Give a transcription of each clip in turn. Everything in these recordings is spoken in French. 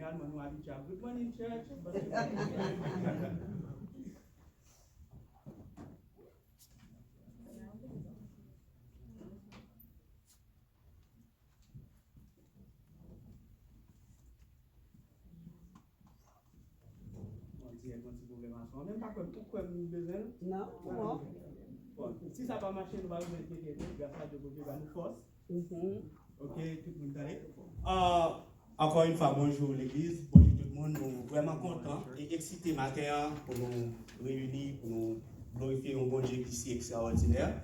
généralement, nous habitués à good morning church. Même pas comme nous besoin. Non, non. Bon, si ça va marcher, nous allons mettre quelqu'un, grâce à Dieu, va nous force. Ok, tout le monde d'aller. Encore une fois, bonjour l'église, bonjour tout le monde. Nous sommes vraiment contents et excités matin pour nous réunir, pour nous glorifier un bon Dieu ici extraordinaire.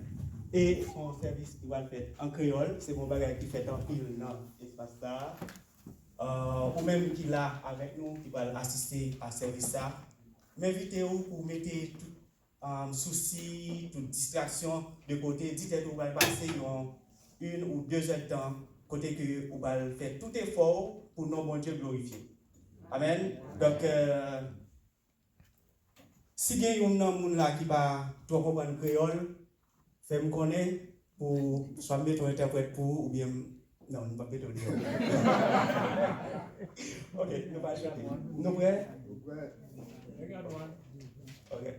Et son service qui va le faire en créole, c'est mon bagage qui fait en pile dans l'espace là. Ou même qui est là avec nous, qui va assister à ce service là. M'invitez-vous pour mettre tout souci, toute distraction de côté. Dites-vous que vous allez passer une ou 2 heures de temps, côté que vous allez faire tout effort pour nos bon Dieu glorifier. Amen. Donc, si il y a un homme là qui va trop comprendre créole, faites-moi connaître pour soit mettre un interprète pour ou bien. Non, nous ne pouvons pas mettre ok, nous allons chanter. Nous prêts? Okay.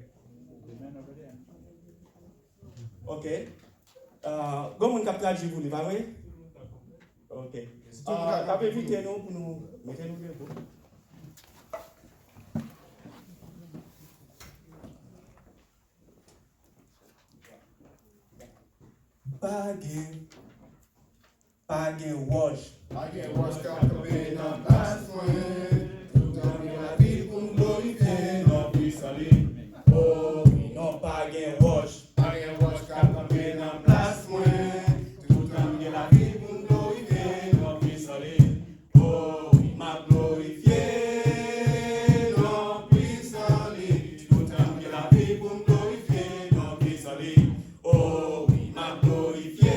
Ok. Comment on capte vous les pas vrai? Ok. Avez évité nous pour nous mettre nous debout. Pas gain wash. Pas gain wash car tomber dans place moi. Tout en la vie pour nous glorifier nos puissants. Oh, non pas gain wash. Pas gain wash car tomber dans place moi. Tout en la vie pour nous glorifier nos puissants. Oh, m'a glorifié nos puissants. Tout en la vie pour nous glorifier nos puissants. Oh, m'a glorifié.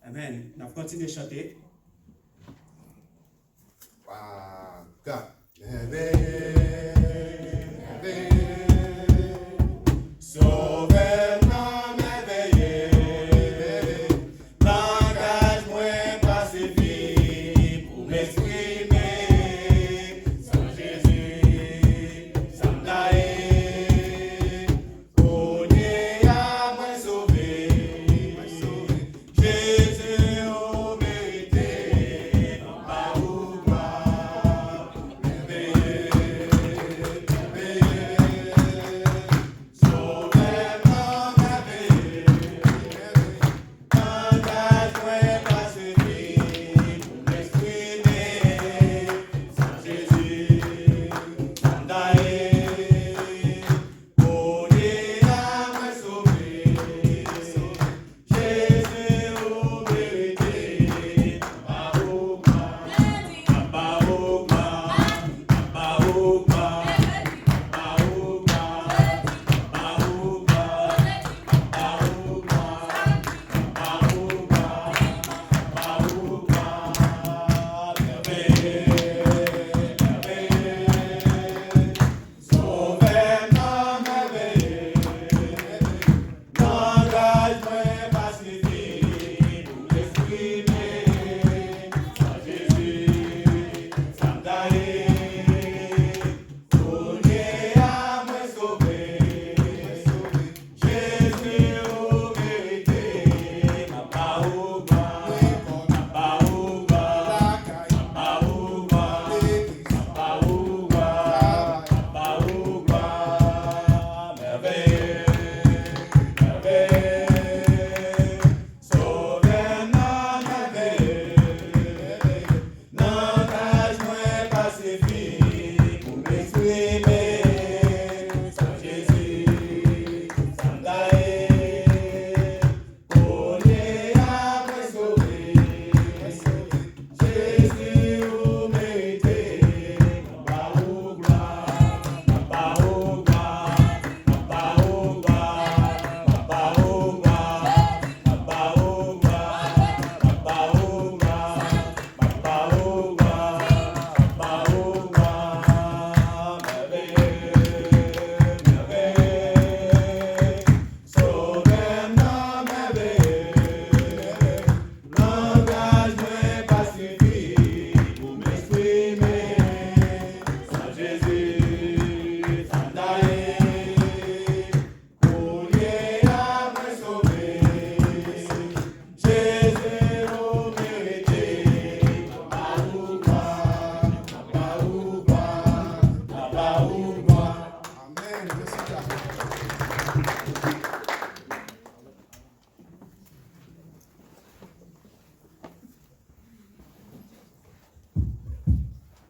Amen. On continue de chanter.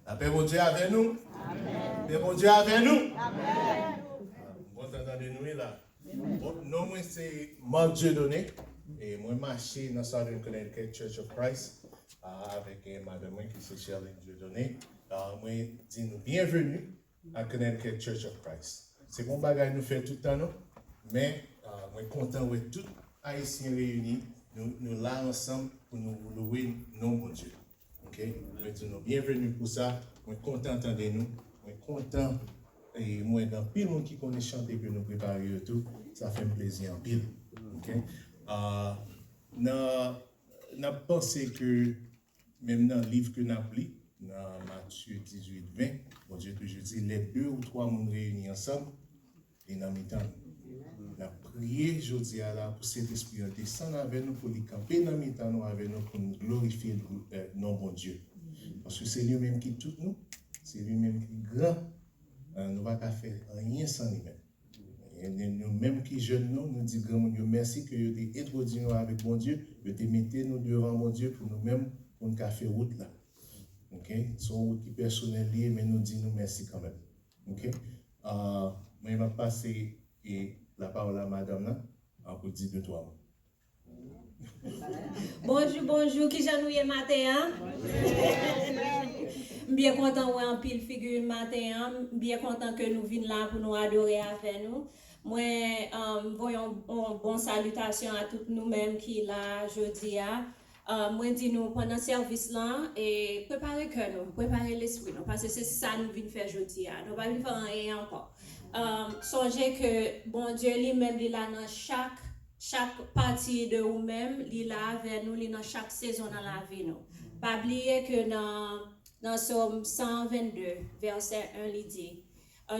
La paix de Dieu avec nous. La paix de Dieu avec nous. Bon, entendez-nous là. Non, moi, c'est Marc Dieudonné. Et moi, je marche dans Southern Connecticut Church of Christ avec madame qui c'est Charlene Dieudonné. Moi, dis nous bienvenue à Connecticut Church of Christ. C'est bon bagage nous fait tout le temps, non? Mais moi, content de tous les Haïtiens réunis. Nous là ensemble pour nous louer nos bon Dieu. Ok? Nous bienvenue pour ça. Moi, content d'entendre nous. Moi, content. Et moi, dans pile monde qui connaît chanter que nous préparons et tout, ça fait un plaisir en pile. Ok? N'a pensé que même dans le livre que nous avons lu, dans Matthieu 18, 20, bon Dieu toujours dit, les 2 ou 3 monde réunis ensemble, et dans le temps. La prière aujourd'hui pour cet esprit de descendre avec nous pour les camper dans le temps avec nous pour nous glorifier non bon Dieu. Parce que c'est lui-même qui tout nous, c'est lui-même qui est grand. Nous ne pouvons pas faire rien sans lui-même. Nous-mêmes qui jeunes, nous disons grand Dieu merci que vous avez introduit nous avec bon Dieu, vous avez mis nous devant mon Dieu pour nous-mêmes pour nous faire route là. Ok? Son route qui personnelle liée, mais nous disons merci quand même. Ok? Je vais passer la parole à madame là, pour dire 2-3 mots. Bonjour, qui j'ennuie matin? Bien content ouais en pile figure matin, bien content que nous venions là pour nous adorer avec nous. Moi, voyons bonne salutation à tous nous-mêmes qui là jeudi à. Moi dis nous pendant le service là et préparer que nous, préparer l'esprit nous parce que c'est ça nous venons faire jeudi à. Nous pas venir faire rien encore. Songez que bon Dieu lui-même il là dans chaque partie de vous-même, il est là avec nous, il est dans chaque saison dans la vie nous. Pas oublier que dans Somme 122, verset 1, il dit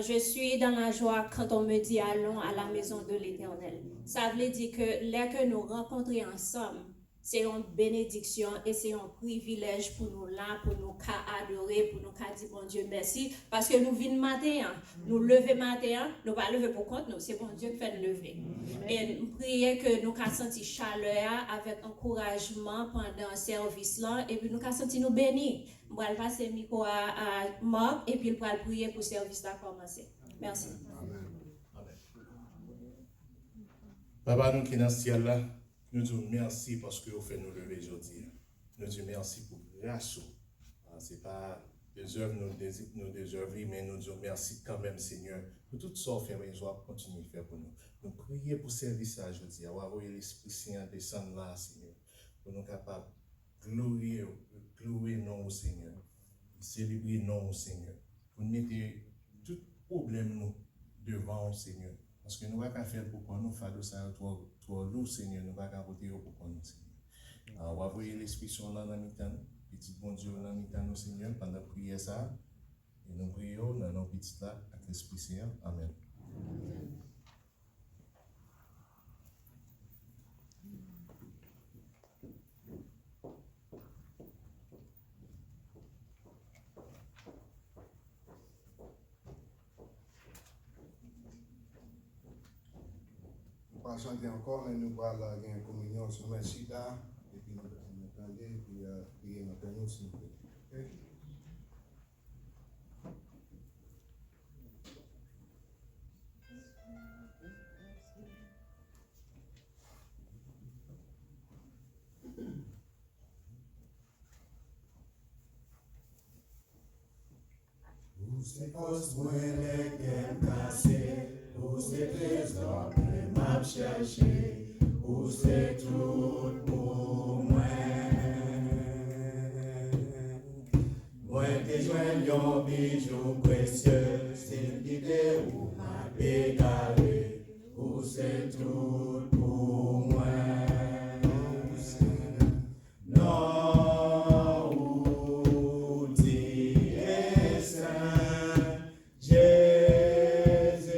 je suis dans la joie quand on me dit allons à la maison de l'Éternel. Ça veut dire que là que nous rencontrons ensemble, c'est une bénédiction et c'est un privilège pour nous là, pour nous adorer, pour nous dire bon Dieu merci. Parce que nous venons matin, nous lever matin, nous ne pas lever pour compte nous, c'est bon Dieu qui fait nous lever. Et nous prions que nous avons senti chaleur avec encouragement pendant le service là, et puis nous avons senti nous bénis. Je vais passer le micro à Marc et puis je vais prier pour le service là commencer. Merci. Amen. Papa, nous qui sommes dans le ciel là, nous disons merci parce que vous faites nous lever aujourd'hui. Nous disons merci pour grâce. Ce n'est pas des œuvres nous déserver, mais nous disons merci quand même, Seigneur, pour tout ça, faire et joie, continuer à faire pour nous. Nous prions pour service à aujourd'hui, avoir l'Esprit Saint descendre là, Seigneur, pour nous capables de glorifier non au Seigneur, célébrer non au Seigneur, pour mettre tout problème nous devant au Seigneur. Parce que nous ne pouvons pas faire pour nous faire de ça, toi, nous, Seigneur, nous ne pouvons pas voter pour nous, Seigneur. On va envoyer l'Esprit Saint dans la mi-temps, petit bon Dieu dans la mi-temps, Seigneur, pendant la prière ça. Et nous prions dans nos petits là, avec l'Esprit Saint. Amen. On va chanter encore, mais nous allons avoir une communion sur le Chita, et puis nous allons entendre, et puis prier notre Père, s'il vous plaît. Où c'est cause moi les guerres cassées, où c'est trésor que m'a cherché, où c'est tout pour moi. Moi qui joigne yon bijou précieux, c'est l'idée où m'a bégaré, où c'est tout pour moi. Non, où dit est saint, Jésus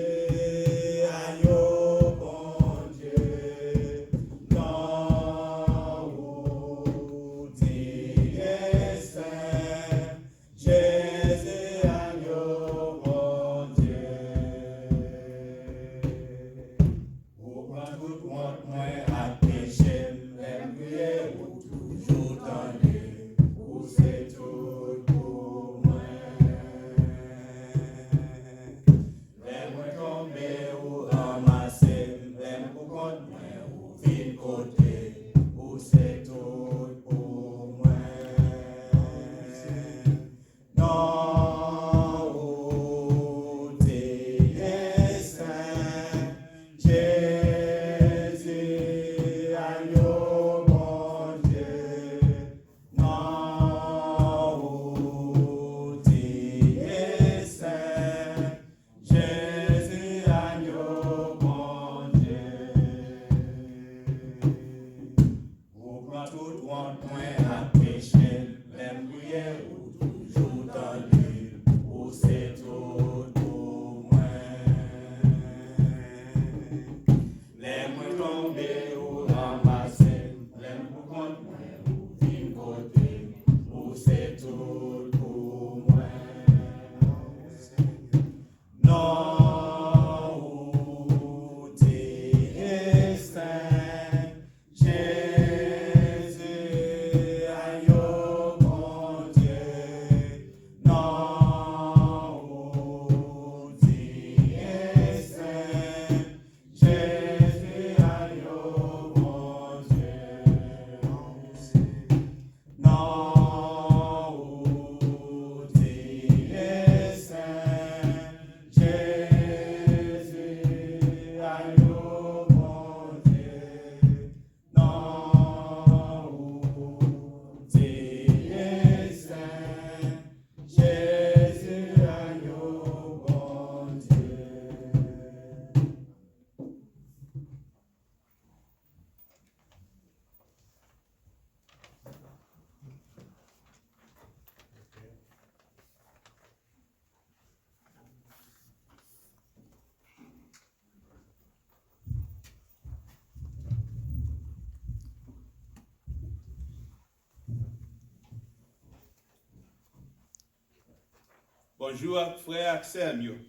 Bonjour frère Axel.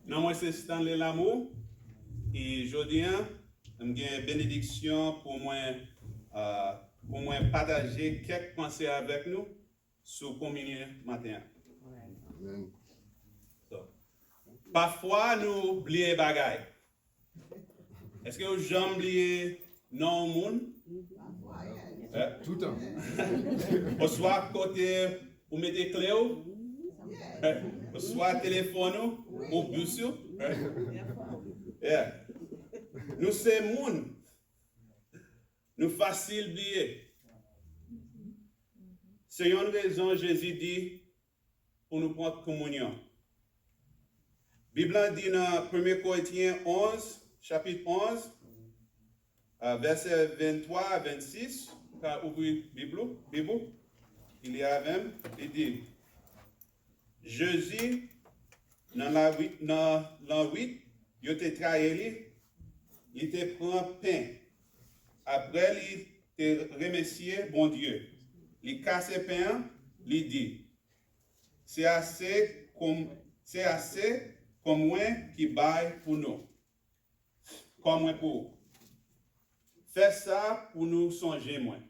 Non, moi c'est Stanley Lamour. Et aujourd'hui, j'ai une bénédiction pour moi partager quelques pensées avec nous sur communion matin. Amen. Parfois, nous oublions des bagailles. Est-ce que vous jamais oublié non au monde? Tout le temps. Au soir, côté, vous mettez clé, au soir, téléphone, ou bus. Yeah. Nous sommes monde. Nous facile oublier. C'est une raison, Jésus dit, pour nous prendre communion. La Bible dit dans 1 Corinthiens 11, chapitre 11, verset 23 à 26, quand ouvrir la Bible, il y a même, il dit, Jésus, dans l'an 8, il te trahi, il te prend pain. Après, il te remercié, bon Dieu. Il casse le pain, il dit, c'est assez comme moi qui baille pour nous. Comme moi pour. Fais ça pour nous songer moins.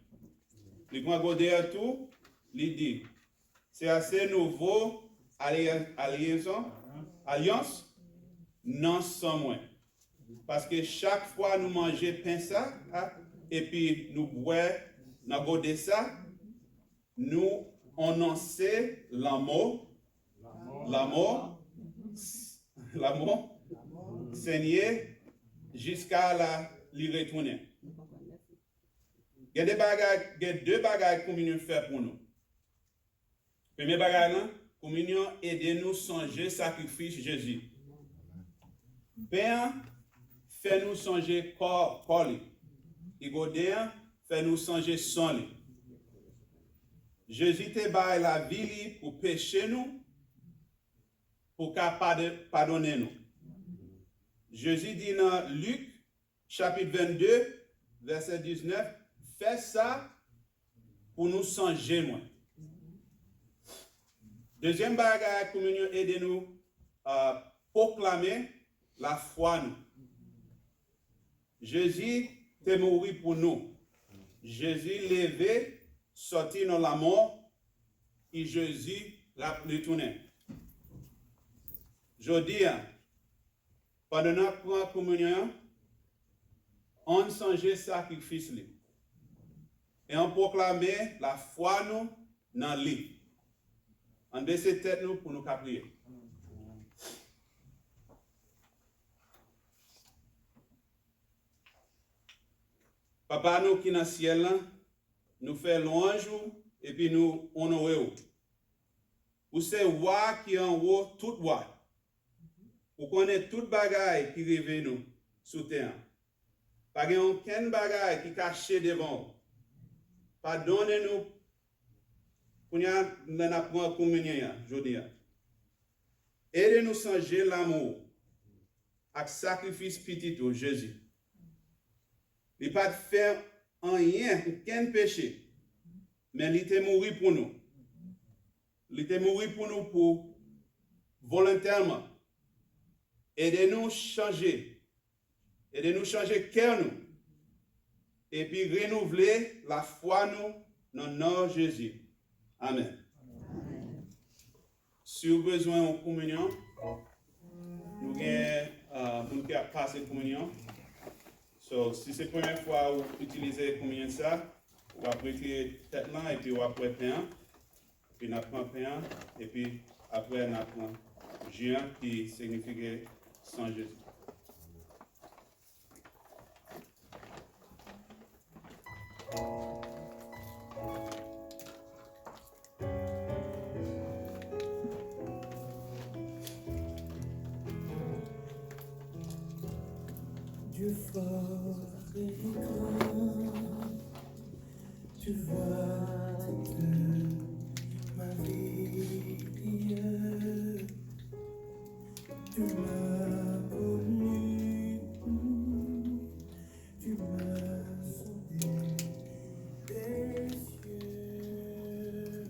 Il prend goûter à tout, il dit, c'est assez nouveau alliance, non sans moins. Parce que chaque fois nous mangeons pain ça, et puis nous boire, nous goûter ça, nous annonçons l'amour, Seigneur, jusqu'à la lui retourner. Il y a deux bagages que communion fait pour nous. Premier bagage, communion aide nous songer sacrifice Jésus. Ben, fait nous songer corps. Et godin, fait nous songer son. Jésus te baille la vie pour pécher nous, pour pardonner nous. Jésus dit dans Luc, chapitre 22, verset 19, fais ça pour nous songer moins. Deuxième bagage, communion aide nous à proclamer la foi nous. Jésus est mort pour nous. Jésus levé, sorti dans la mort, et Jésus l'a retourné. Je dis, pendant notre communion, on change sacrifice. Et on proclame la foi nous dans lui. On baisse tête nous pour nous prier. Papa nous qui est dans le ciel, nous faisons louange et puis nous honorons. Vous savez, roi qui est en haut, tout roi. Vous connaissez toute bagaille qui arrive nous sous terre. Pas de aucune bagaille qui cache devant. Pardonnez-nous pour nous apprendre communion aujourd'hui. Aidez-nous changer l'amour avec sacrifice petit au Jésus. Il n'a pas fait rien, aucun péché, mais il était mort pour nous. Il était mort pour nous pour volontairement. Aidez-nous changer cœur nous, et puis renouveler la foi nous dans notre Jésus. Amen. Si vous avez besoin de communion, nous avons passé la communion. So, si c'est la première fois que vous utilisez la communion, vous allez prêter tête là, et puis vous allez prendre pain, puis vous prenez pain, et puis après vous prenez juin qui signifie sans Jésus. Dieu fort et grand, tu vois toute ma vie, tu m'as connu, tu m'as sauvé des cieux.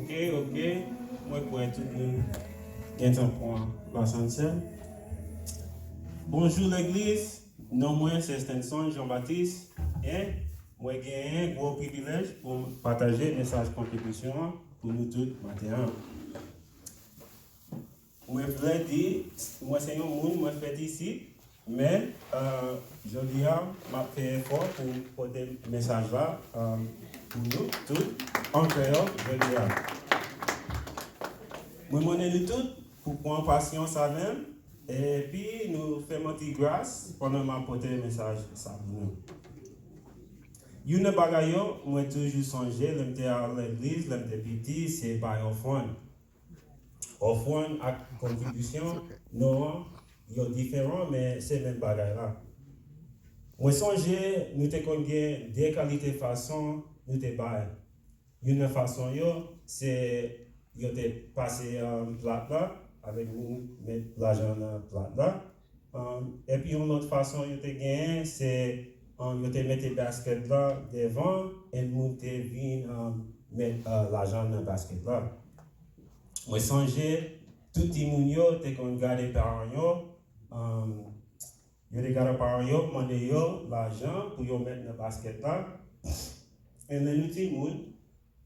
Ok. Moi, pour être tout le monde, il y a un point la Sainte-Seine. Bonjour l'église. Non, moi, c'est Stenson Jean-Baptiste. Et moi, j'ai un gros privilège pour partager le message de contribution pour nous tous matin. Moi, je voulais dire, moi, c'est un monde, moi, fait ici. Mais, je dis, je fait effort pour porter le message là pour nous tous en créole, je dis. Moi, je suis tout pour prendre patience à même. Et puis, nous faisons une petite grâce pendant que je porte le message ça pour nous. Une bagaille, moi, toujours songé, j'étais à l'église, j'étais petit, c'est par offrande. Offrande à contribution, non, il y a différents, mais c'est le même bagaille là. Moi, songé, nous avons des qualités de façon, nous avons une façon, c'est, nous avons passé un plat là, avec nous, mettre l'argent dans le plat là. Et puis, une autre façon, nous avons c'est, nous avons mis le basket là devant, et nous avons mettre l'argent dans le basket là. Moi, songé, tout le monde a gardé par eux. Yo te gardé par eux, demandé l'argent pour yo mettre dans le basket là. Et nous, tout le monde,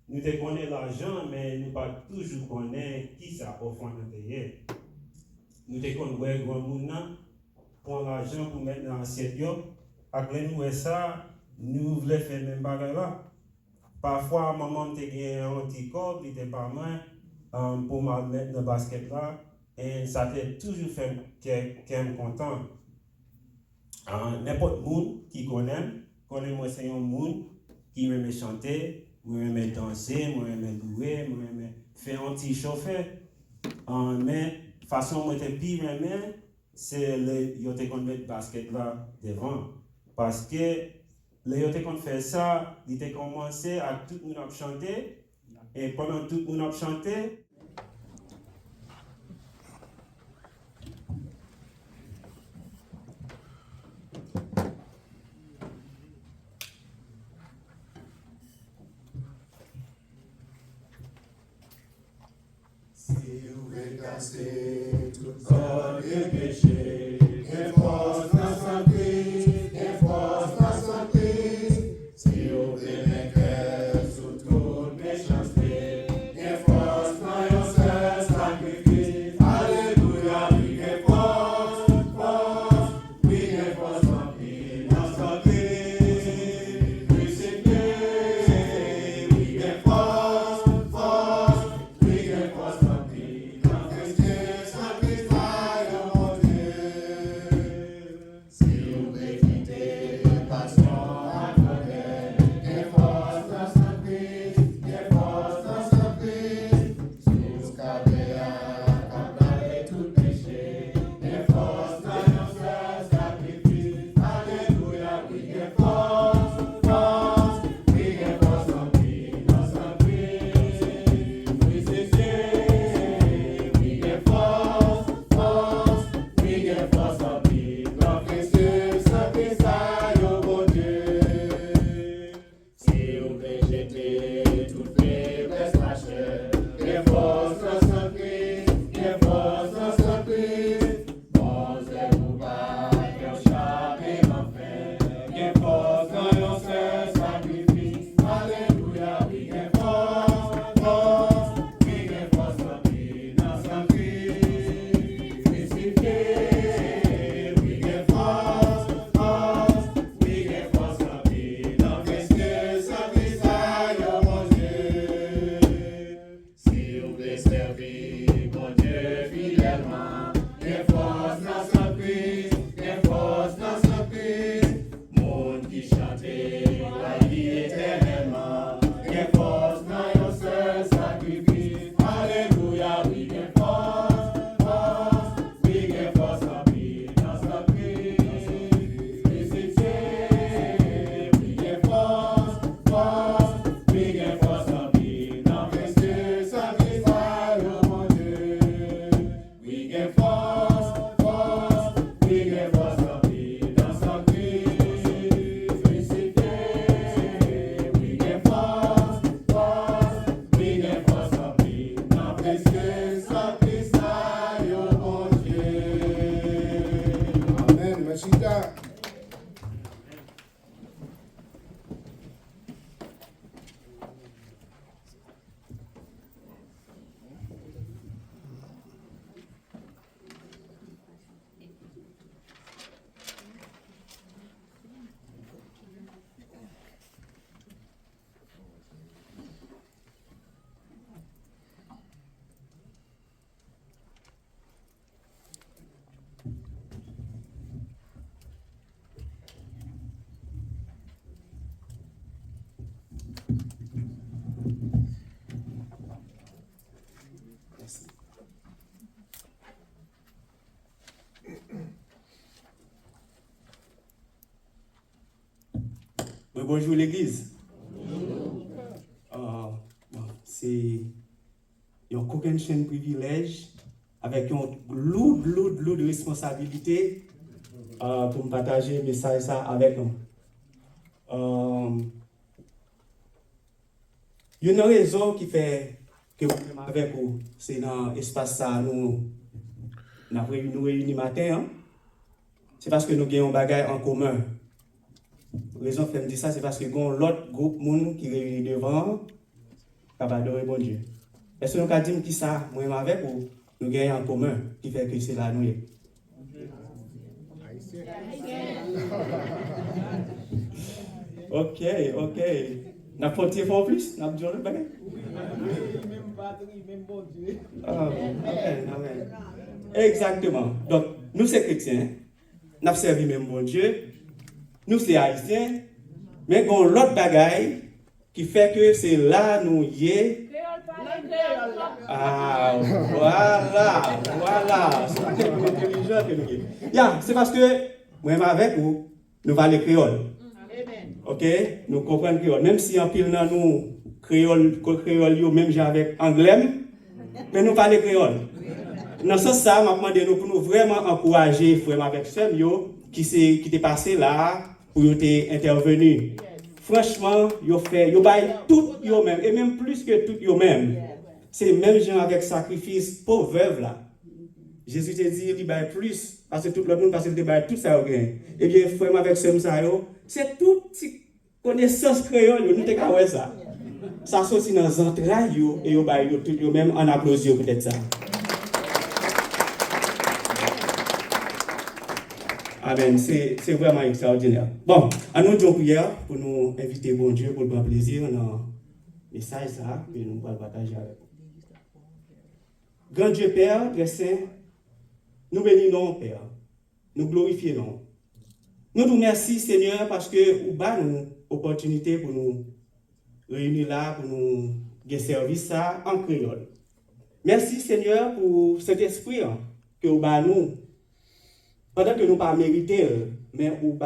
nous te connaissons l'argent, mais nous pas toujours connaissons qui ça offre dans payer. Nous te connaissons grand monde prend l'argent pour mettre dans l'assiette yo. Après nous ça, nous voulons faire même bagarre là. Parfois, maman te gagne un petit corps, il était pas mal. Pour me mettre dans le basket là, et ça t'a toujours fait quelqu'un content. N'importe qui connaît moi, c'est un monde qui aime chanter, moi aime danser, moi aime louer, moi aime faire un petit chauffeur. Mais façon moi te pire c'est yo te kon mettre basket là devant, parce que yo te kon faire ça, il te commencé à tout le monde chanter. Et pendant tout le monde a chanté, Si vous voulez casser tout corps et péché, et force la santé, et force la santé. Si vous voulez vainqueur sous toute méchanceté, et force dans yon seul sacrifice. Alléluia, oui, et force, oui, et force remplie la santé. Crucifié, oui, et force, oui, et force remplie la santé. Bonjour l'église. C'est un aucun chaîne privilège avec un lourd de responsabilité pour me partager le message ça avec nous. Il y a une raison qui fait que vous sommes avec vous, c'est dans l'espace ça nous réunis matin. C'est parce que nous avons un bagage en commun. La raison pour me dire ça, c'est parce que nous avons l'autre groupe de monde qui réunit devant, qui va adorer bon Dieu. Est-ce que nous avons dit qui ça, moi avec ou nous avons en commun, qui fait que c'est là nous? Ok. N'importe qui en plus? N'a pas dit le bagage? Même batterie, même bon Dieu. Amen. Exactement. Donc, nous sommes chrétiens, nous servons même bon Dieu, nous sommes haïtiens, mais nous avons l'autre bagaille qui fait que c'est là nous y est. Ah, voilà. C'est pas tellement intelligent que nous y est. C'est parce que, moi-même avec vous, nous parlons créole. Ok? Nous comprenons créole. Même si en pile dans nous, créole, même j'ai avec anglais, mais nous parlons créole. Dans ce sens, je demande nous pour nous vraiment encourager frère avec sœur qui est passé là pour intervenir. Franchement, yo bail tout yo même et même plus que tout yo même. C'est même gens avec sacrifice pour veuve là. Jésus te dit il bail plus parce que tout le monde parce qu'il bail tout ça gain. Et bien frère avec sœur ça c'est tout connaissance créole nous te ka ça. Ça sorti dans les entrailles et yo bail tout yo même en applaudit peut-être ça. Amen, c'est vraiment extraordinaire. Bon, à nous disons prière pour nous inviter bon Dieu pour le bon plaisir dans le message ça que nous allons partager avec vous. Grand Dieu Père, très saint, nous bénissons Père, nous glorifions. Nous nous remercions Seigneur parce que vous avez nous opportunité pour nous réunir là, pour nous faire service ça en créole. Merci Seigneur pour cet esprit que vous avez nous. Pendant que nous ne pas mérité, mais nous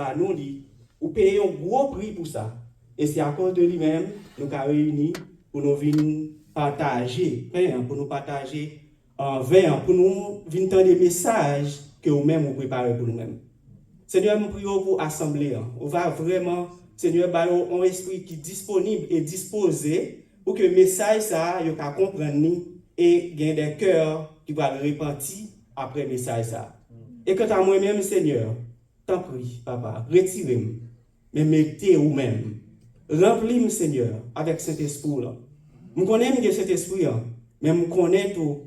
payons un gros prix pour ça. Et c'est à cause de lui-même nous avons réunis pour nous venir partager, pour nous partager pour nous venir entendre des messages que nous-mêmes nous préparons pour nous-mêmes. Seigneur, nous prions pour assembler. On va vraiment, Seigneur, avoir un esprit qui est disponible et disposé pour que le message ça, vous comprendre et gagner des cœurs qui vont le repentir après le message ça. Et quant à moi-même, Seigneur, t'en prie, Papa, retirez-moi, mais mettez vous-même. Remplis-moi, Seigneur, avec cet esprit-là. Je connais cet esprit, mais je connais tout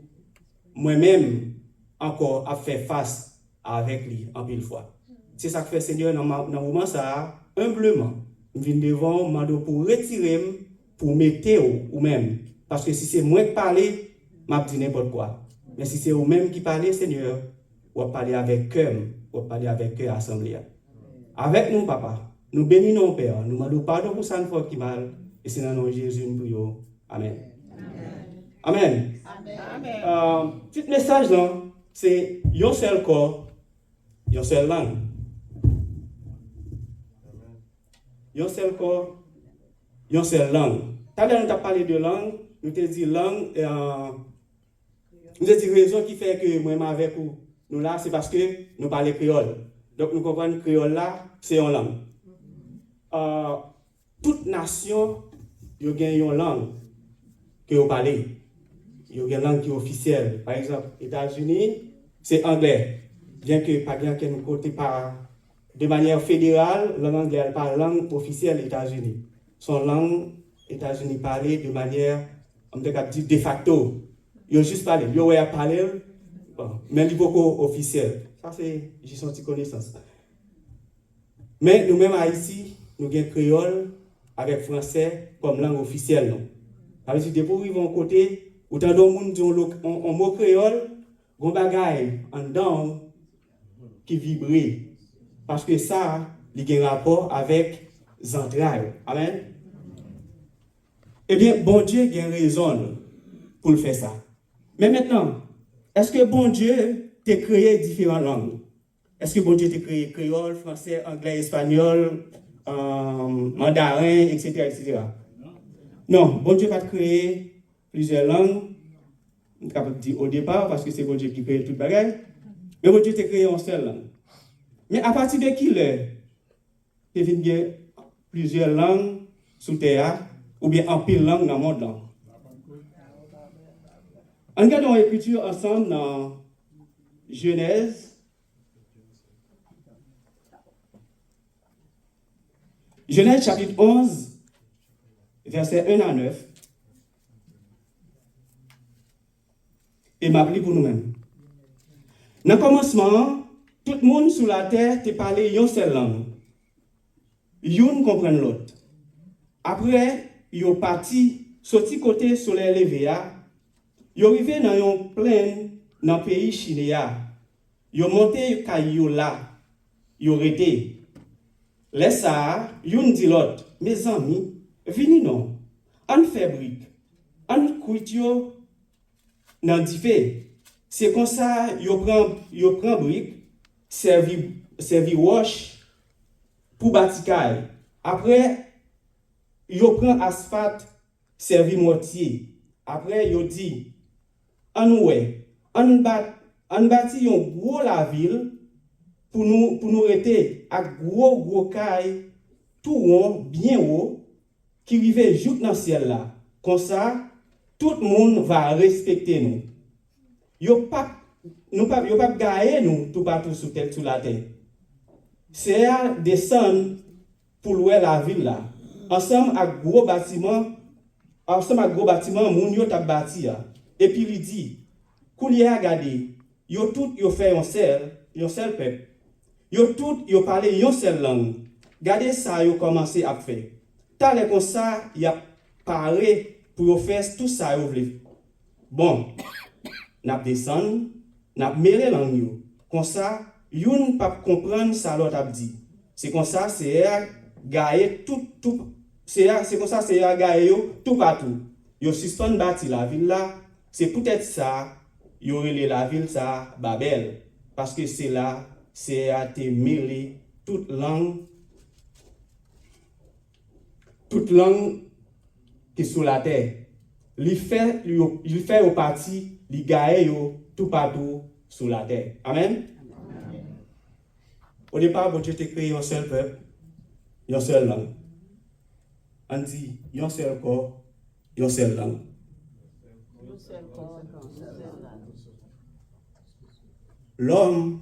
moi-même encore à faire face avec lui en pile fois. C'est ça que fait, Seigneur, dans le moment ça, humblement, je viens devant, je demande pour retirer, pour mettre vous-même. Parce que si c'est moi qui parle, je dis n'importe quoi. Mais si c'est vous-même qui parlez, Seigneur, on va parler avec cœur, on va parler avec cœur assemblée. Avec nous, Papa, nous bénissons Père, nous demandons pardon pour ça une fois qui mal, et c'est dans le nom de Jésus nous prions. Amen. Amen. Petit message là, c'est un seul corps, une seule langue. Un seul corps, une seule langue. Tout à l'heure, nous avons parlé de langue, nous avons dit langue, nous avons dit raison qui fait que moi, avec vous, nous là, c'est parce que nous parlons créole. Donc nous comprenons que créole là, c'est une langue. Toute nation, il y a une langue que vous parlez. Il y a une langue qui est officielle. Par exemple, les États-Unis, c'est anglais. Bien que pas bien que nous côté par de manière fédérale, la langue n'est pas la langue officielle des États-Unis. Son langue, les États-Unis parlent de manière, on peut dire de facto. Ils ont juste parlé. Ils ont parlé. Bon, mais il n'y a pas officiel. Ça, c'est juste une petite connaissance. Mais nous-mêmes à Haïti, nous avons créole avec français comme langue officielle. Ça veut dire que pour arriver à côté, autant de monde dit un mot créole, un bagage en dedans qui vibre. Parce que ça, il a un rapport avec les entrailles. Amen. Eh bien, bon Dieu a raison pour le faire ça. Mais maintenant, est-ce que bon Dieu t'a créé différentes langues? Est-ce que bon Dieu t'a créé créole, français, anglais, espagnol, mandarin, etc., etc. Non, bon Dieu va créer plusieurs langues, on est capable de dire au départ, parce que c'est bon Dieu qui crée tout le bagage, mais bon Dieu t'a créé en seule langue. Mais à partir de qui l'heure, il y a plusieurs langues sous terre, ou bien en pile langue dans le monde. Là. On regarde l'écriture ensemble dans Genèse. Genèse chapitre 11, versets 1 à 9. Et m'appelez pour nous-mêmes. Dans le commencement, tout le monde sur la terre te parlait une seule langue. Yon comprend l'autre. Après, yon parti, sorti côté soleil levé, yon arrivé dans une plaine dans le pays Chinéa. Yon monté caillou là, yon resté. Laisse ça, yon dit l'autre, mes amis, venez non, on fait brique, on couille dans du fait. C'est comme ça, yon prend brique, servi wash pour bâtir. Après, yon prend asphalte, servi mortier. Après, yon dit, on bâtit un gros la ville pour nous rester à gros caille tout rond, bien haut, qui rive juste dans le ciel là. Comme ça, tout le monde va respecter nous. Yo pas gagner nous tout partout sous la terre. C'est à descendre pour louer la ville là. Ensemble avec gros bâtiment, moun yo t'a bâti. Et puis il dit, Koulier a gardé, yo tout yo fait un seul peuple. Yo tout yo parlé une seule langue. Gardez ça yo commencé à faire. T'as comme ça, y a parlé pour yo faire tout ça yo vle. Bon, n'a descend, n'a mêlé langue yo. Comme ça, yon pas comprendre ça l'autre a dit. C'est comme ça c'est gailler tout c'est comme ça c'est gailler yo tout partout. Yo suspend bâti la ville là, c'est peut-être ça yo relé la ville ça Babel parce que c'est là c'est à te mêler toute langue qui est sur la terre. Il fait au parti, il gagne tout partout sur la terre. Amen. Au départ, bon Dieu t'a créé un seul peuple, une seule langue. On dit, un seul corps, une seule langue. L'homme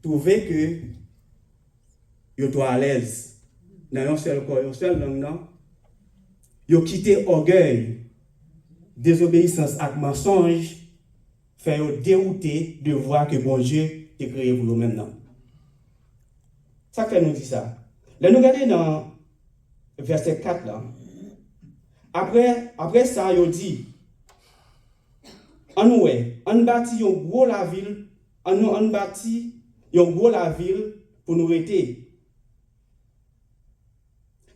trouvait que il était à l'aise dans un seul corps, une seule langue, non? Il a quitté orgueil, désobéissance et mensonge, fait dérouter de voir que bon Dieu t'a créé pour nous-mêmes. Non? Ça fait nous dit ça. Là, nous regardons dans verset 4 là. Après ça, il dit, on bâtit un gros la ville, on bâtit un gros la ville pour nous rester.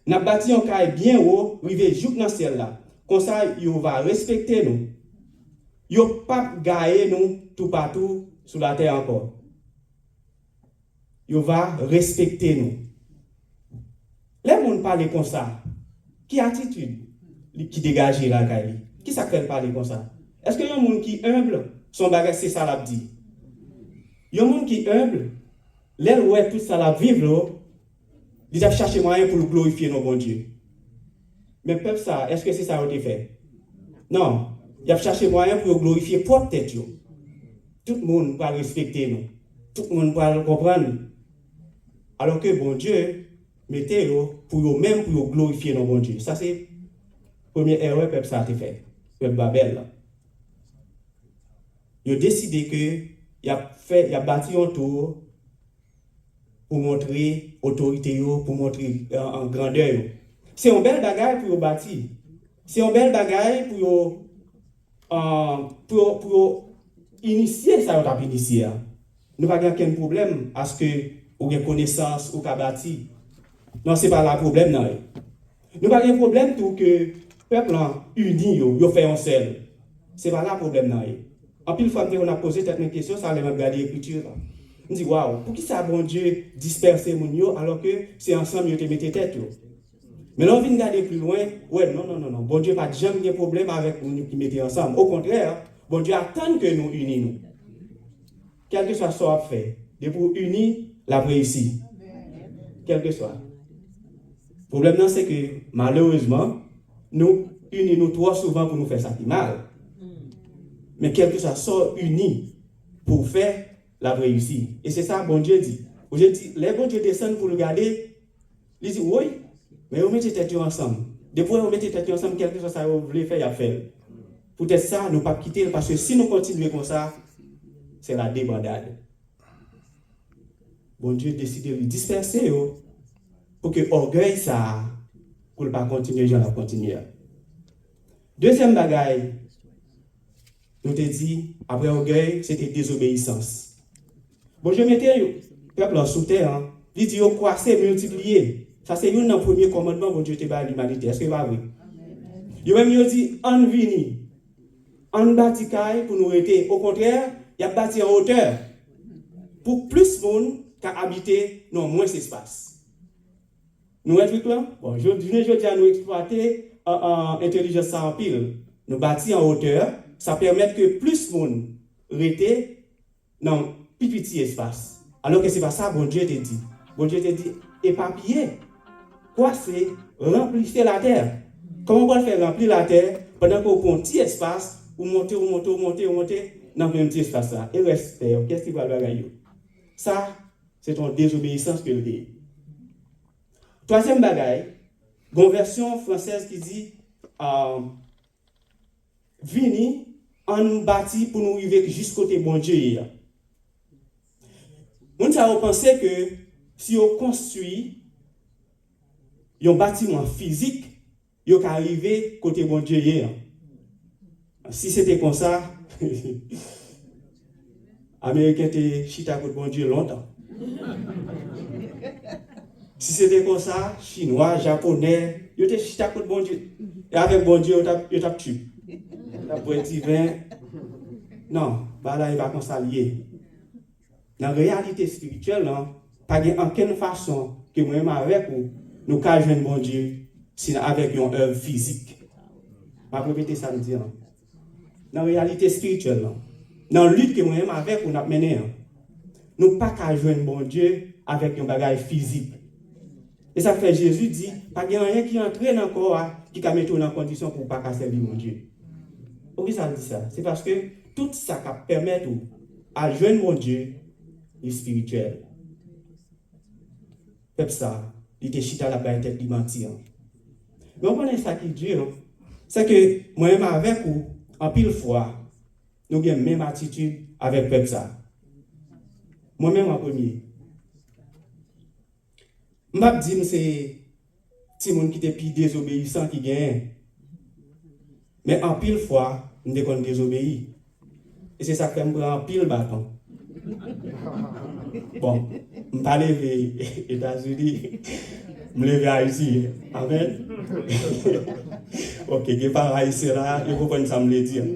N'a bâti un caille bien haut, rivé juste dans le ciel là. Comme ça, il va respecter nous. Il va pas gagner nous tout partout sur la terre encore. Il va respecter nous. Les gens parlent comme ça. Qui attitude qui dégage la caille? Qui ça fait parler comme ça? Est-ce qu'il y a un monde qui est humble? Son bagage, c'est ça l'a dit. Il y a un monde qui est humble. L'aile ouais tout ça la vivre. Ils ont cherché moyen pour glorifier nos bon Dieu. Mais peuple ça, est-ce que c'est ça qui fait? Non. Ils ont cherché moyen pour glorifier propre tête. Tout le monde va respecter nous. Tout le monde va comprendre. Alors que bon Dieu, mettez pour eux-mêmes pour glorifier nos bon Dieu. Ça c'est la première erreur peuple ça a fait. Peuple Babel. Ils ont décidé que il a bâti un tour pour montrer autorité, pour montrer en grandeur. C'est un bel bagage pour bâtir. C'est un bel bagage pour initier ça, on a initié. Nous n'avons aucun problème à ce que ou une connaissance ou qu'à bâtir. Non, ce n'est pas le problème. Non. Nous n'avons pas de problème pour que le peuple uni, il fait un seul. Ce n'est pas là le problème. En plus, fois on a posé cette question, ça allait me regarder l'écriture. On dit, waouh, pour qui ça, bon Dieu, disperser mon yo, alors que c'est ensemble, yo te mette tête yo. Mais là, on vient regarder plus loin, ouais, non. Bon Dieu pas jamais de problème avec nous qui mettons ensemble. Au contraire, bon Dieu attend que nous unissions. Quel que soit ce qu'on fait, de pour unir, la réussite. Quel que soit. Le problème, c'est que malheureusement, nous unissons trop souvent pour nous faire ça qui mal. Mais quel que soit ce unis pour faire la réussite. Et c'est ça, bon Dieu dit. Aujourd'hui, les bon Dieu descendent pour le garder. Il dit, oui, mais vous mettez tête ensemble. Depuis que vous mettez tête ensemble, quelque chose que vous voulez faire, il y a fait. Peut-être ça, nous ne pas quitter, parce que si nous continuons comme ça, c'est la débandade. Bon Dieu décide de lui disperser pour que l'orgueil, ça, pour ne pas continuer, j'en ai continué. Deuxième bagaille, nous te dit, après orgueil, c'était désobéissance. Bon, je mettais le peuple en sous terre, il dit, croissez, multipliez. Ça, c'est un premier commandement que Dieu te bat à l'humanité. Est-ce que c'est vrai? Il même dit, on vini, on bâtit pour nous aider. Au contraire, il a bâti en hauteur. Pour plus de monde qu'à habiter dans moins d'espace. Nous êtes clairs? Bon, je dis à nous exploiter l'intelligence en pile. Nous bâtis en hauteur, ça permet que plus de monde reste dans petit espace. Alors que ce n'est pas ça, bon Dieu te dit. Bon Dieu te dit, éparpillez. Quoi c'est remplissez la terre. Comment on va faire remplir la terre pendant qu'on prend un petit espace, ou monter dans un petit espace là. Et reste, qu'est-ce qui va le faire? Ça, c'est ton désobéissance que le dit. Troisième bagaille, une version française qui dit vini, on nous bâtit pour nous arriver jusqu'au côté bon Dieu. On a pensé que si on construit un bâtiment physique, il peut arriver côté bon Dieu. Si c'était comme ça, Américains étaient chita côté bon Dieu longtemps. Si c'était comme ça, Chinois, Japonais, ils étaient chita côté bon Dieu. Et avec bon Dieu, ils ont tué. Ils ont divin. Non, là, il va comme ça lié. Dans la réalité spirituelle, pas de aucune façon que moi-même avec vous, nous pouvons jouer bon Dieu avec une œuvre physique. Je vais répéter ça me dire. Dans la réalité spirituelle, dans la lutte que moi-même avec vous, nous avons menée, nous ne pouvons pas jouer bon Dieu avec un bagage physique. Et ça fait Jésus dit, pas de rien qui entre dans le corps qui peut mettre en condition pour ne pas servir mon Dieu. Pourquoi ça dit ça? C'est parce que tout ça qui permet à jouer mon Dieu est spirituel. Peuple ça, il était chita la baille tête, il mentir. Mais on connaît ça qui est dur, c'est que moi-même avec vous, en pile fois, nous avons la même attitude avec peuple ça. Moi-même en premier. Je ne vais pas dire que c'est les gens qui étaient plus désobéissants qui gagnent. Mais en pile fois, nous devons désobéir. Et c'est ça que je prends en pile bâton. Bon, je ne vais pas lever aux États-Unis, je me lever à Haïti. Amen. Ok, je ne vais pas Haïti là, je comprends ça me le dire. Je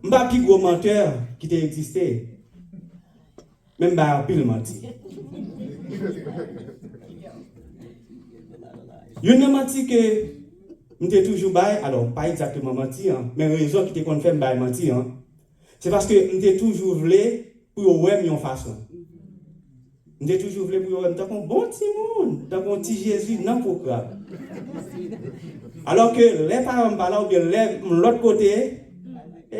ne vais pas plus gros menteur qui t'a existé. Même pas en pile menti. Il y a menti que je t'ai toujours bail, alors pas exactement menti, mais la raison qui te fait bail menti, c'est parce que je t'ai toujours voulu pour ouais une façon. Je t'ai toujours voulu pour ouais un bon petit monde, un petit Jésus, n'importe quoi. Alors que les parents parlent ou bien l'autre côté, je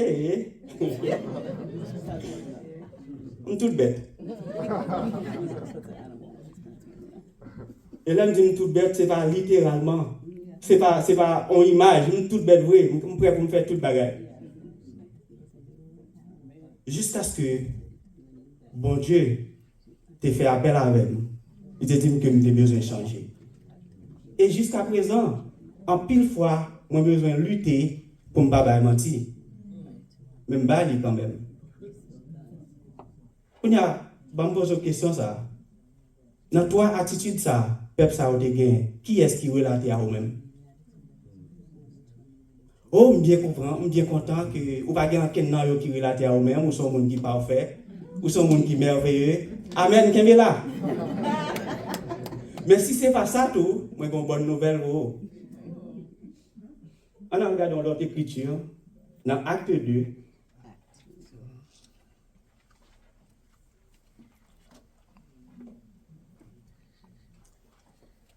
suis toute bête. Et là, je dis toute bête, ce n'est pas littéralement. Ce n'est pas en image, je suis toute bête, oui, je suis prêt pour me faire toute bagarre. Jusqu'à ce que, bon Dieu, t'ait fait appel avec nous. Il t'a dit que nous avons besoin de changer. Et jusqu'à présent, en pile fois, moi j'ai besoin de lutter pour ne pas mentir. Même pas quand même. On a, je me pose une question ça. Dans toi attitude ça, peuple ça a gagné. Qui est-ce qui relate à vous-même? Oh, je bien comprends, je bien content que vous pas quelqu'un qui relate à vous-même ou sont monde qui parfait. ou son monde qui est merveilleux. Amen, qu'est-ce là? Mais si ce n'est pas ça tout, moi j'ai une bonne nouvelle. On regarde dans l'autre écriture, dans Acte 2.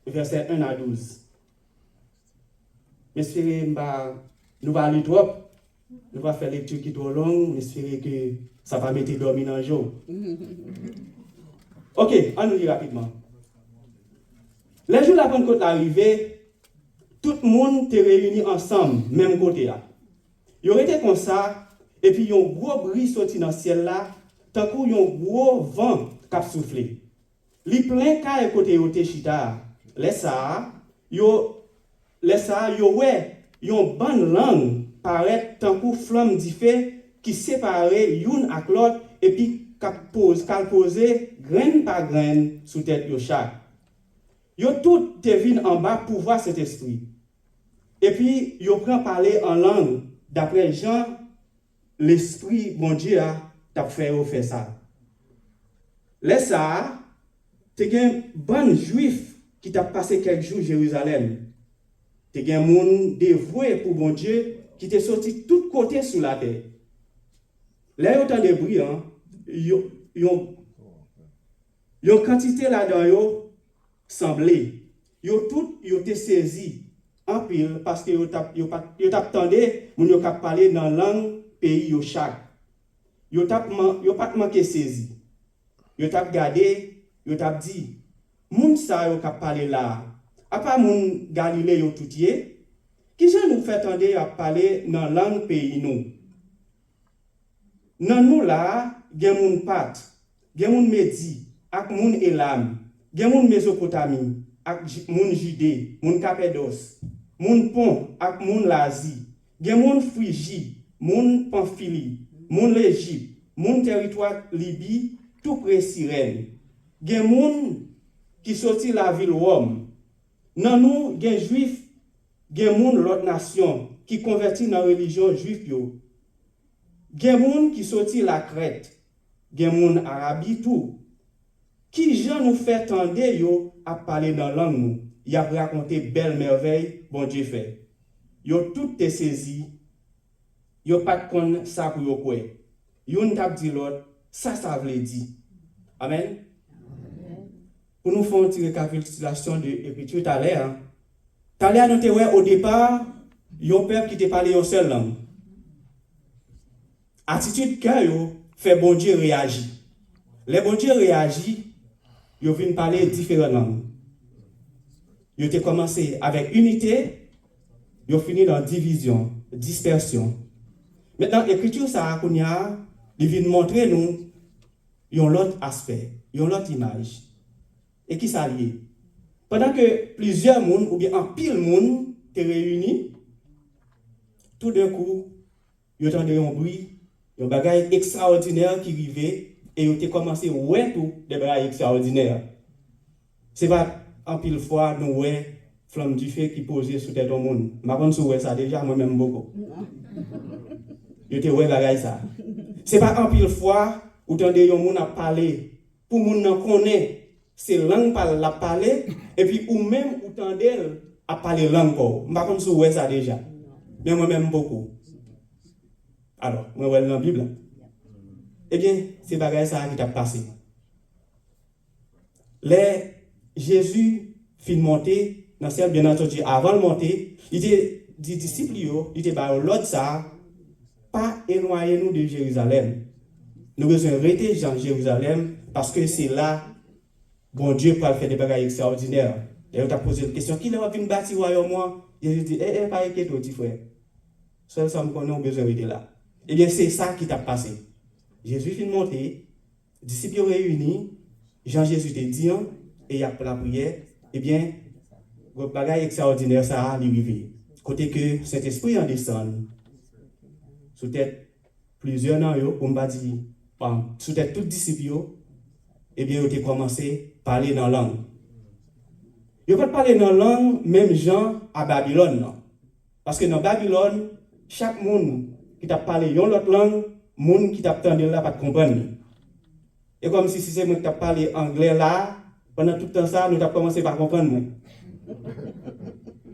Verset 1 à 12. J'espère que nous allons lire trop. Nous allons faire lecture qui est trop longue. J'espère que ça va mettre dormir dans le jour. Ok, on nous lit rapidement. Les jours de la Pentecôte arrivés, tout le monde était réuni ensemble, même côté. Ils auraient été comme ça, et puis il y a un gros bruit sorti dans le ciel là, tant qu'il y a un gros vent qui a soufflé. Les plein cas côté de chita. Les ça, yo ouais, yon bonne langue paraît tant que flamme di feu qui séparait une avec l'autre et puis qu'elle posait graine par graine sous tête yo chaque. Yo tout te vin en bas pour voir cet esprit. Et puis yo prend parler en langue d'après Jean, l'esprit bon Dieu a t'a fait ça. Les ça, te gen bon juif qui t'a passé quelques jours à Jérusalem. Te gen moun dévoué pour bon Dieu qui t'est sorti de tous côtés sous la terre. Là, il y a autant de bruit, il y a quantité là-dedans, yo semblé. Yo tout, yo te saisi en pile parce que yo t'attendait, moun yo k'ap parler dans langue pays yo chaque. Yo pas manqué saisi. Yo t'a regardé, yo t'a dit, moun sa yo k'ap parler là. A pas moun Galilée yo tout yé, qui j'en nous fait tendre à parler dans langue pays nous. Nan nous là, gen moun Pat, gen moun Medi, ak moun Elam, gen moun Mésopotamie, ak moun Judée, moun Cappadoce, moun Pont, ak moun Lasie, gen moun Phrygie, moun Pamphylie, moun l'Égypte, moun territoire Libye, tout près Cyrène. Gen moun qui sorti la ville Rome. Nan nous, gen juif, gen moun l'autre nation qui converti dans la religion juive yo. Gen moun qui sorti la Crète, gen moun Arabie tout. Qui gens nous fait tendre yo à parler dans langue nous. Y a raconté belle merveille bon Dieu fait. Yo tout te saisi. Yo pas kon ça pour yo kwe. Yon tap di l'autre, ça veut dire. Amen. Pour nous faire une petite récapitulation de l'écriture tout à l'heure. Tout à l'heure, nous avons au départ, il y a un peuple qui te parlait en seule langue. Attitude que fait bon Dieu réagir. Les bon Dieu réagit, ils viennent parler différentes langues. Ils ont commencé avec unité, ils ont fini dans division, dispersion. Maintenant, l'écriture, ça il vient montrer nous, ils ont l'autre aspect, ils ont l'autre image. Et qui s'allie. Pendant que plusieurs monde ou bien un pile monde te réunis, tout d'un coup, ils entendent un bruit, un bagage extraordinaire qui arrivait et ils ont commencé à voir tout des bagages extraordinaires. C'est pas un pile fois nous ouais flamme du feu qui posait sous tête au monde. Ma bonne souhait ça déjà moi-même beaucoup. Ils te ouais bagage ça. C'est pas un pile fois où t'entendez un monde à parler pour monde n'en connaît. C'est langue par la parler et puis ou même ou tendel à parler langue encore. M'pa konn sou ça déjà. Mais moi même beaucoup. Alors, moi ouais dans la Bible. Eh bien, c'est bagay ça qui t'a passé. Les Jésus fin monter dans ciel bien entendu avant de monter, il était dit disciples yo, il était ba l'autre ça pas éloigner nous de Jérusalem. Nous besoin rester dans Jérusalem parce que c'est là bon Dieu pour faire des bagages extraordinaires. Et on t'a posé une question, qui l'a vu bâtir royaume moi? Jésus dit, pas inquiète, petit frère. Seul ça me connaît, on a besoin de là. Eh bien, c'est ça qui t'a passé. Jésus finit de monter, disciples réunis, Jean-Jésus te dit, et il y a la prière, eh bien, le bagage extraordinaire, ça a arrivé. Côté que cet esprit en descend, sous tête plusieurs ans, on va dire, sous tête tous disciples, eh bien, ils ont commencé à parler dans la langue. Ils ne peuvent pas parler dans la langue, même gens à Babylone. Non? Parce que dans Babylone, chaque monde qui t'a parlé dans l'autre langue, monde qui t'a entendu là, pas comprendre. Et comme si c'est moi qui t'ai parlé anglais là, pendant tout le temps ça, nous avons commencé par comprendre. Moi.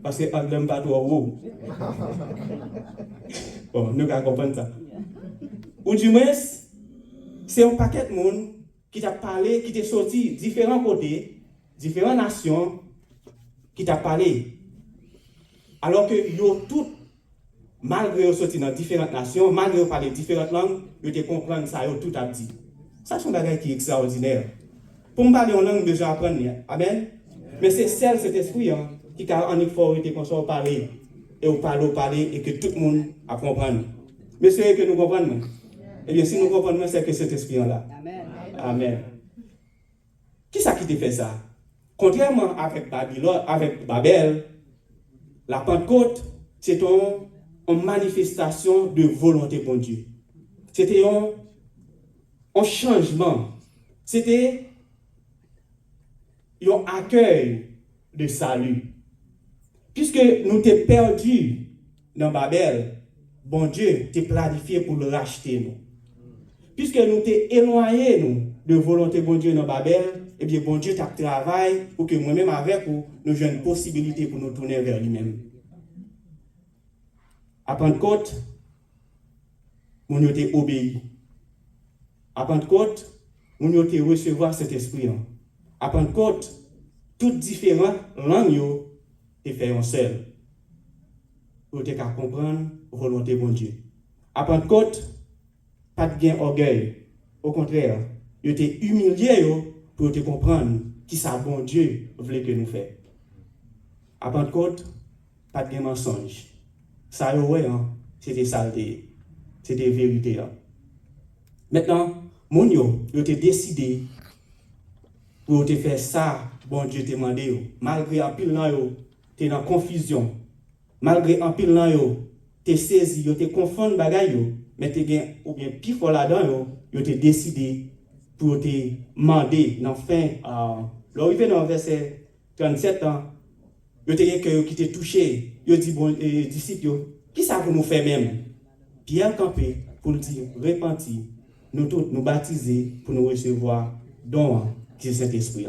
Parce que l'anglais n'est pas trop haut. Bon, nous allons comprendre ça. Ou du moins, c'est un paquet de monde qui t'a parlé, qui t'est sorti différents côtés, différentes nations, qui t'a parlé. Alors que yo tout, malgré qu'ils sorti dans différentes nations, malgré qu'ils parlent différentes langues, ils te comprennent ça, yo tout a dit. Ça, c'est un bagage qui est extraordinaire. Pour me parler en langue, déjà apprendre. Amen. Mais c'est celle, cet esprit, hein, qui a en effort été qu'on soit parler, et on parler, et que tout le monde a comprendre. Mais c'est que nous comprenons. Eh bien, si nous comprenons, c'est que cet esprit-là. Amen. Amen. Qui ça qui te fait ça? Contrairement avec Babylone, avec Babel, la Pentecôte, c'est une manifestation de volonté pour Dieu. C'était un changement. C'était un accueil de salut. Puisque nous t'es perdus dans Babel, bon Dieu t'es planifié pour le racheter nous. Puisque nous t'es éloignés nous de volonté bon Dieu dans Babel, eh bien bon Dieu t'a travaillé pour que moi-même avec vous, nous ayons une possibilité pour nous tourner vers lui-même. À Pentecôte, nous nous t'es obéi. À Pentecôte, nous nous t'es recevoir cet esprit. À Pentecôte, toutes différentes langues t'es fait en seul. Pour te comprendre la volonté de Dieu. À Pentecôte, pas de gain orgueil. Au contraire, il était humilié pour te comprendre qui ça bon Dieu voulait que nous fassions. À Pentecôte, pas de gain mensonge. Ça, c'était saleté. C'était vérité. Maintenant, mon yo te décidé pour te faire ça, bon Dieu te demandé. Malgré un pile là, tu es dans confusion. Malgré un pile là, tu es saisi, tu es confondé bagay mais tu es ou bien pire fort là-dedans, tu es décidé pour te demander dans fin l'arrivée dans verset 37 ans, tu es que qui t'est touché, tu dit bon disciple, qui ça pour nous faire même? Pierre campé pour dire repentir, nous tous nous baptiser pour nous recevoir don qui est Saint-Esprit.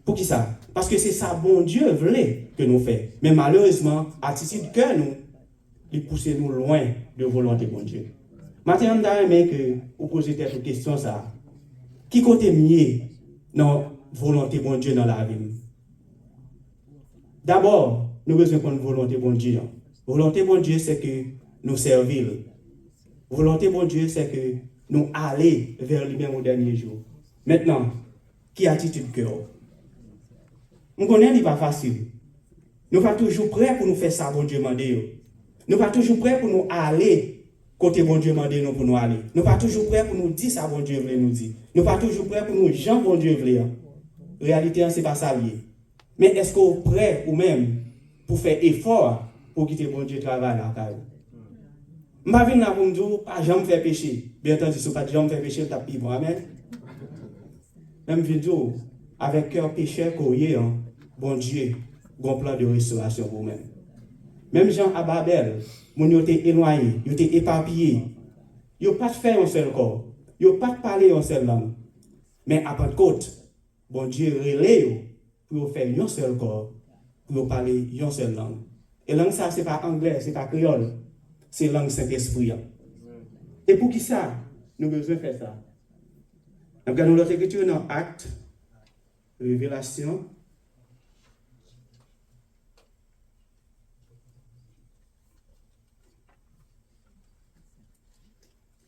Pour qui ça? Parce que c'est ça, bon Dieu voulait que nous fassions. Mais malheureusement, attitude que nous, il pousse nous loin de volonté bon Dieu. Maintenant, je vais que vous posez cette question ça. Qui côté mieux dans volonté bon Dieu dans la vie? D'abord, nous avons besoin de volonté bon Dieu. Volonté bon Dieu, c'est que nous servir. Volonté bon Dieu, c'est que nous aller vers lui-même au dernier jour. Maintenant, qui attitude cœur? Nous connaissons n'est pas facile. Nous sommes pas toujours prêts pour nous faire ça, bon Dieu mandé. Nous sommes pas toujours prêts pour nous aller côté bon Dieu mandé nous pour nous aller. Nous sommes pas toujours prêts pour nous dire ça, bon Dieu veut nous dire. Nous sommes pas toujours prêts pour nous Jean, bon Dieu veut. Réalité, c'est pas ça lié. Mais est-ce que vous êtes prêts ou même pour faire effort pour quitter bon Dieu travail là? Je ne vais pas venir pour me dire, pas jamais faire péché. Bien entendu, si vous ne jamais faire péché, vous tapez bon. Amen. Même vidéo, avec cœur pécheur qu'on y est, bon Dieu, bon plan de restauration pour vous-même. Même Jean à Babel, mon yo été éloigné, yo été éparpillé. Yo pas fait un seul corps, yo pas parler en seule langue. Mais à Pentecôte, bon Dieu relève pour faire un seul corps, pour parler une seule langue. Et langue ça c'est pas anglais, c'est pas créole, c'est langue Saint-Esprit. Et pour qui ça, nous besoin faire ça. Nous regardons notre écriture dans Actes, Révélation.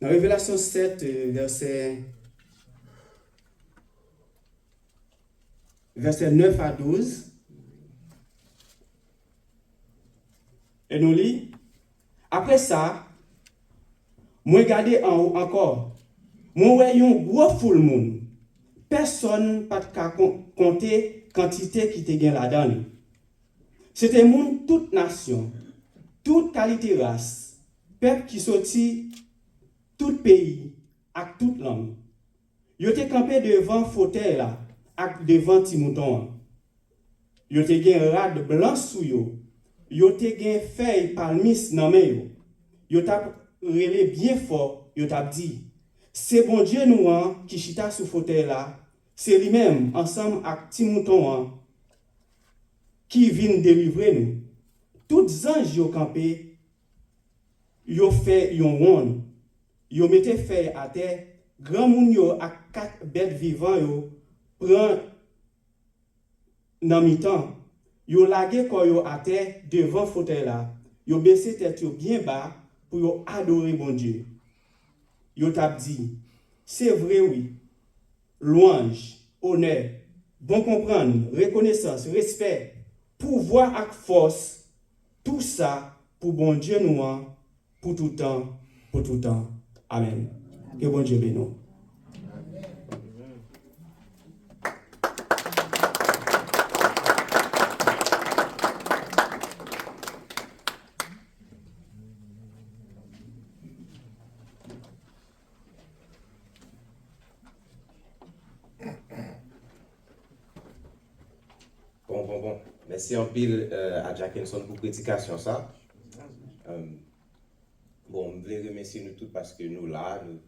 Dans Révélation 7, verset 9 à 12, et nous lit, après ça, moi regardez en haut encore, moi voyons gros foule monde, personne pas de compter quantité qui te gagne là-dedans. C'était monde toute nation, toute qualité race, peuple qui sortit tout pays, avec toute langue. Yo te campé devant fauteuil là, avec devant Timouton. Yo te gen rad blanc sou yo. Yo te gen feuille palmis nan men yo. Yo t'a relé bien fort, yo t'a dit, C'est bon Dieu nous qui chita sous fauteuil là, c'est lui-même ensemble avec petit mouton qui vient délivrer nous. Tous anges yo campé, yo fait yon ronde, yo mette feuille à terre, grand moun yo ak 4 bêtes vivantes yo prend nan mi-temps, yo lage ko yo à terre devant fauteuil là, yo baissé tête yo bien bas pour yo adorer bon Dieu. Yo t'a dit, c'est vrai oui, louange, honneur, bon comprendre, reconnaissance, respect, pouvoir ak force, tout ça pour bon Dieu nous, pour tout temps, pour tout temps. Amen. Que bon Dieu bénisse. Bon. Merci en pile à Jackinson pour prédication ça. Bon, je voulais remercier nous tous parce que nous là, nous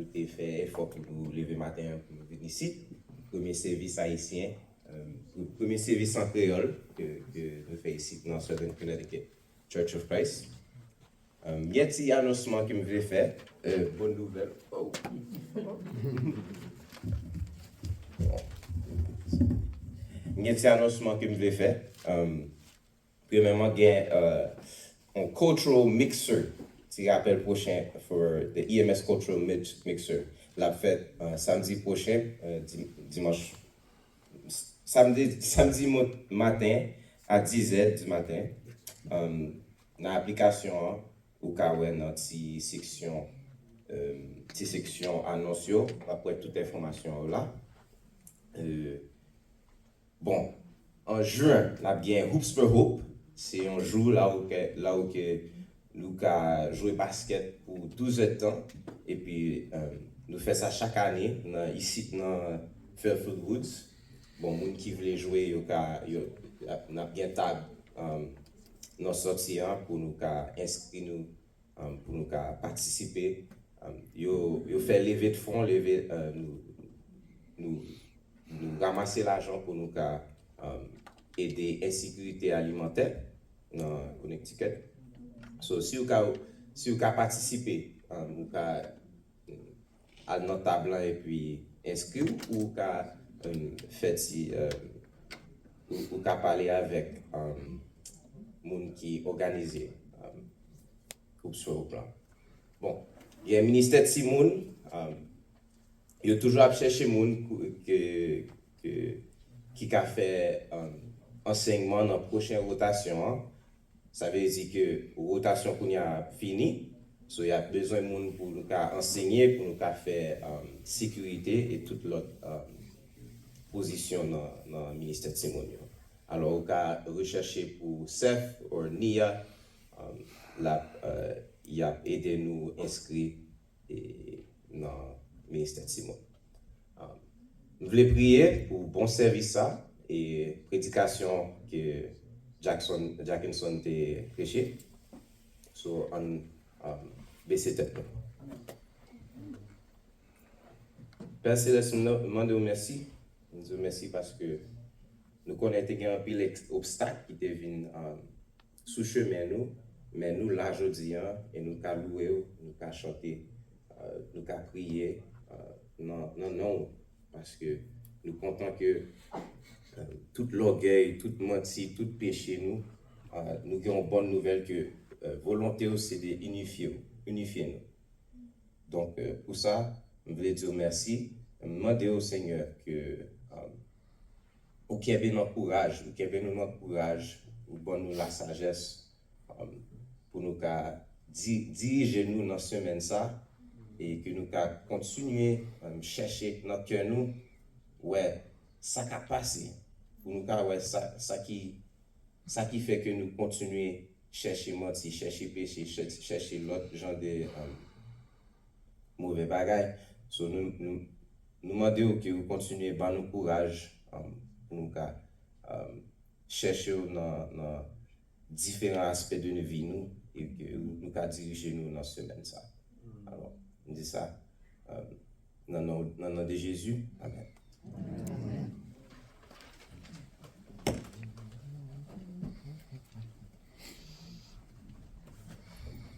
avons fait effort pour nous lever matin pour nous venir ici. Premier service haïtien, premier service en créole que nous faisons ici dans Southern Connecticut Church of Christ. Il y a un petit annoncement que je voulais faire. Bonne nouvelle. Oh. Il y a un petit annoncement que je voulais faire. Premièrement, il y a un cultural mixer, qui rappelle prochain pour le EMS Cultural Mixer. La fête samedi prochain, dimanche, samedi matin à 10h du matin. Dans l'application, ou quand on a une petite section annonce, après toute information là. Bon, en juin, on a bien Hoops for Hope. C'est un jour là où nous avons joué basket pour 12 ans de temps. Et puis, nous faisons ça chaque année ici dans Fairfield Woods. Bon, les gens qui veulent jouer, on a bien table dans sortie pour nous inscrire nous, pour nous participer. Ils fait lever de fonds, nous ramasser l'argent pour nous aider l'insécurité alimentaire dans Connecticut. So, si vous participez, vous à notre table et puis inscrire ou ou parler avec gens qui organisent sur le plan. Bon, il y a un ministère de Simone. Il y a toujours à chercher des gens qui a fait enseignement dans la prochaine rotation. Ça veut dire que la rotation qu'on a fini, il y a besoin de gens pour nous enseigner, pour nous faire sécurité et toute l'autre position dans le ministère de Simone. Alors, on a recherché pour CEF ou NIA, il a aidé nous inscrire dans le ministère de Simone. Nous voulons prier pour bon service et prédication que Jackinson a prêché. So, on baisse tête. Père Céleste, nous demandons merci. Nous vous remercions parce que nous connaissons un pile d'obstacles qui étaient venus sous chemin nous, mais nous là aujourd'hui et nous avons loué, nous avons chanté, nous avons prié, non, parce que nous comptons que tout l'orgueil, toute mentie, tout péché nous avons une bonne nouvelle que volonté c'est de unifier nous. Donc pour ça, je voulais dire merci, demander au Seigneur que pour qu'il y ait notre courage, ou bonne nous la sagesse, pour nous diriger nous dans ce semaine ça, et que nous continuer à chercher notre cœur nous, ouais, ça qui a passé, pour nous ouais, ça qui fait que nous continuons à chercher menti, chercher péché, chercher l'autre genre de mauvais bagages. So, nous demandons que vous continuez à nous courage pour nous chercher dans différents aspects de notre vie nous, et que nous diriger nous dans ce semaine ça. Alors, on dit ça Dans le nom de Jésus. Amen.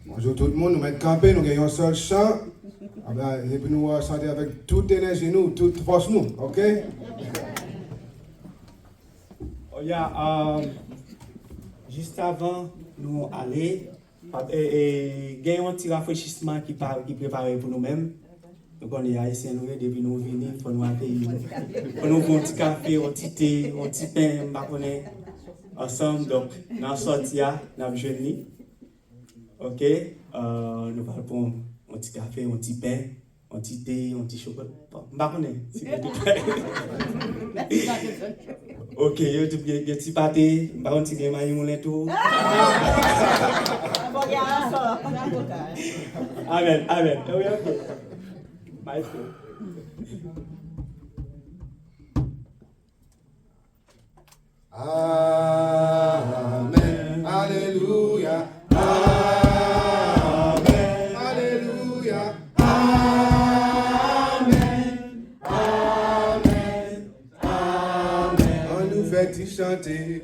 Bonjour tout le monde, nous mettons campé, nous gagnons un seul chant. Et puis nous chanter avec toute énergie, nous, toute force, nous, ok? Oh, yeah, juste avant nous aller, il y a un petit rafraîchissement qui est préparé pour nous-mêmes. Donc on est haïtiens, nous, depuis nous venir, il faut nous accueillir. Il faut nous prendre un petit café, un petit thé, un petit pain, ensemble. Donc, dans la sortie, nous avons jeûné. Ok? Nous allons prendre un petit café, un petit pain, un petit thé, un petit chocolat. S'il vous plaît. Ok, il y a un petit pâté, un petit maillon, tout. Amen, amen. Ok. Maestro. Amen. Alléluia. Amen. Alléluia. Amen. Amen. Amen. On nous fait chanter.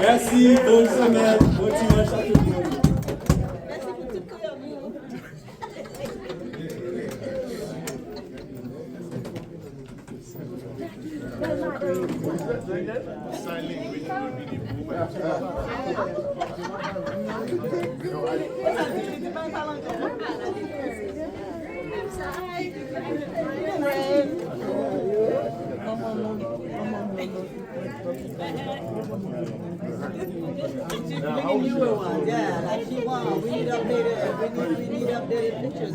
Merci, bonne semaine, bon dimanche à tout le monde. She's bringing newer ones, yeah, like she wants. We need updated pictures.